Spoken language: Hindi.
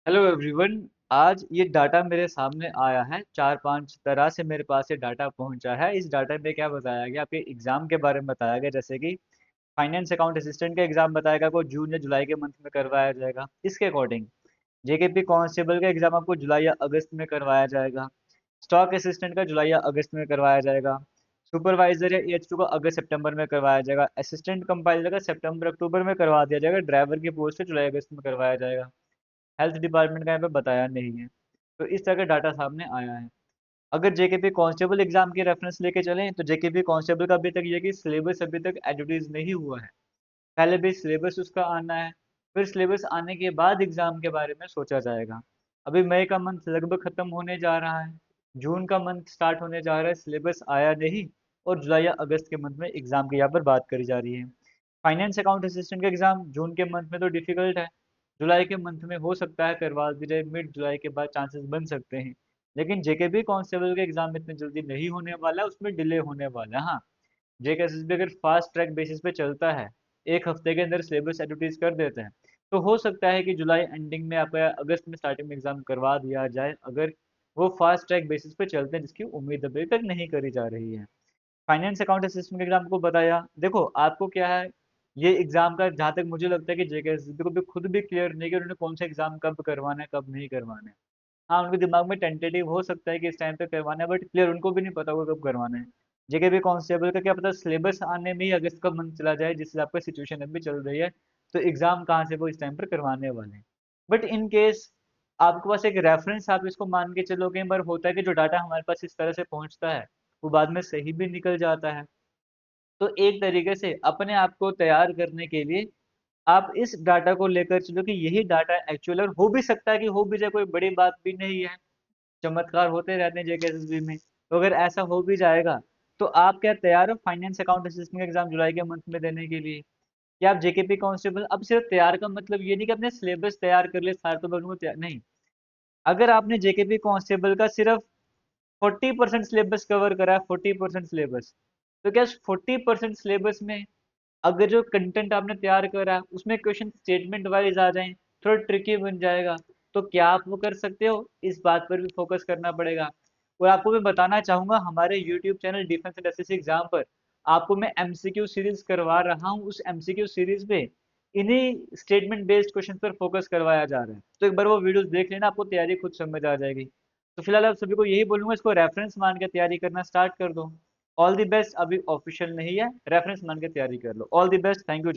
Hello everyone. आज ये डाटा मेरे सामने आया है, चार पांच तरह से मेरे पास ये डाटा पहुंचा है। इस डाटा में क्या बताया गया, आपके एग्जाम के बारे में बताया गया, जैसे कि फाइनेंस अकाउंट असिस्टेंट का एग्जाम बताएगा को जून या जुलाई के मंथ में करवाया जाएगा। इसके अकॉर्डिंग जेकेपी कांस्टेबल का एग्जाम आपको जुलाई या अगस्त में करवाया जाएगा। स्टॉक असिस्टेंट का जुलाई या अगस्त में करवाया जाएगा। सुपरवाइजर या EH2 का अगस्त सितंबर में करवाया जाएगा। असिस्टेंट कंपाइलर का सितंबर अक्टूबर में करवा दिया जाएगा। ड्राइवर की पोस्ट है जुलाई अगस्त में करवाया जाएगा। हेल्थ डिपार्टमेंट का यहाँ पे बताया नहीं है। तो इस तरह का डाटा सामने आया है। अगर जेकेपी कांस्टेबल एग्जाम की रेफरेंस लेके चलें तो जेकेपी कांस्टेबल का अभी तक ये कि सिलेबस अभी तक एडवर्टीज नहीं हुआ है। पहले भी सिलेबस उसका आना है, फिर सिलेबस आने के बाद एग्जाम के बारे में सोचा जाएगा। अभी मई का मंथ लगभग खत्म होने जा रहा है, जून का मंथ स्टार्ट होने जा रहा है, सिलेबस आया नहीं, और जुलाई या अगस्त के मंथ में एग्जाम की यहाँ पर बात करी जा रही है। फाइनेंस अकाउंट असिस्टेंट का एग्जाम जून के मंथ में तो डिफिकल्ट है, जुलाई के मंथ में हो सकता है करवा दी जाए, मिड जुलाई के बाद चांसेस बन सकते हैं। लेकिन जेकेबी कांस्टेबल का एग्जाम इतने जल्दी नहीं होने वाला है, उसमें डिले होने वाला है। हाँ, जेकेएसएसबी अगर फास्ट ट्रैक बेसिस पे चलता है, एक हफ्ते के अंदर सिलेबस एडवर्टीज कर देते हैं, तो हो सकता है कि जुलाई एंडिंग में आपका अगस्त में स्टार्टिंग में एग्जाम करवा दिया जाए, अगर वो फास्ट ट्रैक बेसिस पे चलते हैं, जिसकी उम्मीद अभी तक नहीं करी जा रही है। फाइनेंस अकाउंट असिस्टेंट का एग्जाम को बताया, देखो आपको क्या है, ये एग्जाम का जहाँ तक मुझे लगता है कि जेकेएसएसबी को भी खुद भी क्लियर नहीं है कि उन्होंने कौन सा एग्जाम कब करवाना है कब नहीं करवाना है। हाँ, उनके दिमाग में टेंटेटिव हो सकता है कि इस टाइम पे करवाना है, बट क्लियर उनको भी नहीं पता होगा कब करवाना है। जेकेबी कांस्टेबल का क्या पता सिलेबस आने में ही अगस्त का मंथ चला जाए, जिससे आपका सिचुएशन अभी चल रही है, तो एग्जाम कहाँ से वो इस टाइम पर करवाने वाले हैं। बट इन केस आपके पास एक रेफरेंस, आप इसको मान के चलोगे, एक बार होता है कि जो डाटा हमारे पास इस तरह से पहुंचता है वो बाद में सही भी निकल जाता है। तो एक तरीके से अपने आप को तैयार करने के लिए आप इस डाटा को लेकर चलो कि यही डाटा एक्चुअल, और हो भी सकता है कि हो भी जाए, कोई बड़ी बात भी नहीं है, चमत्कार होते रहते हैं जेकेएसएसबी में। तो अगर ऐसा हो भी जाएगा, तो आप क्या तैयार हो फाइनेंस अकाउंट असिस्टेंट का एग्जाम जुलाई के मंथ में देने के लिए? या आप जेकेपी कांस्टेबल, अब सिर्फ तैयार का मतलब ये नहीं कि आपने सिलेबस तैयार कर लिया सारे तो बनूंगा तैयार, नहीं। अगर आपने जेकेपी कांस्टेबल का सिर्फ 40% सिलेबस कवर करा है, 40% सिलेबस, तो क्या 40% सिलेबस में अगर जो कंटेंट आपने तैयार करा है उसमें क्वेश्चन स्टेटमेंट वाइज आ जाए, थोड़ा ट्रिकी बन जाएगा, तो क्या आप वो कर सकते हो? इस बात पर भी फोकस करना पड़ेगा। और आपको मैं बताना चाहूंगा, हमारे YouTube channel defence and SSC exam पर आपको मैं एमसीक्यू सीरीज करवा रहा हूँ। उस एमसीक्यू सीरीज में इन्हीं स्टेटमेंट बेस्ड क्वेश्चन पर फोकस करवाया जा रहा है, तो एक बार वो वीडियोस देख लेना, आपको तैयारी खुद समझ आ जाएगी। तो फिलहाल आप सभी को यही बोलूंगा, इसको रेफरेंस मान के तैयारी करना स्टार्ट कर दो। All the best. अभी ऑफिशियल नहीं है, रेफरेंस मान के तैयारी कर लो। All the best, thank you.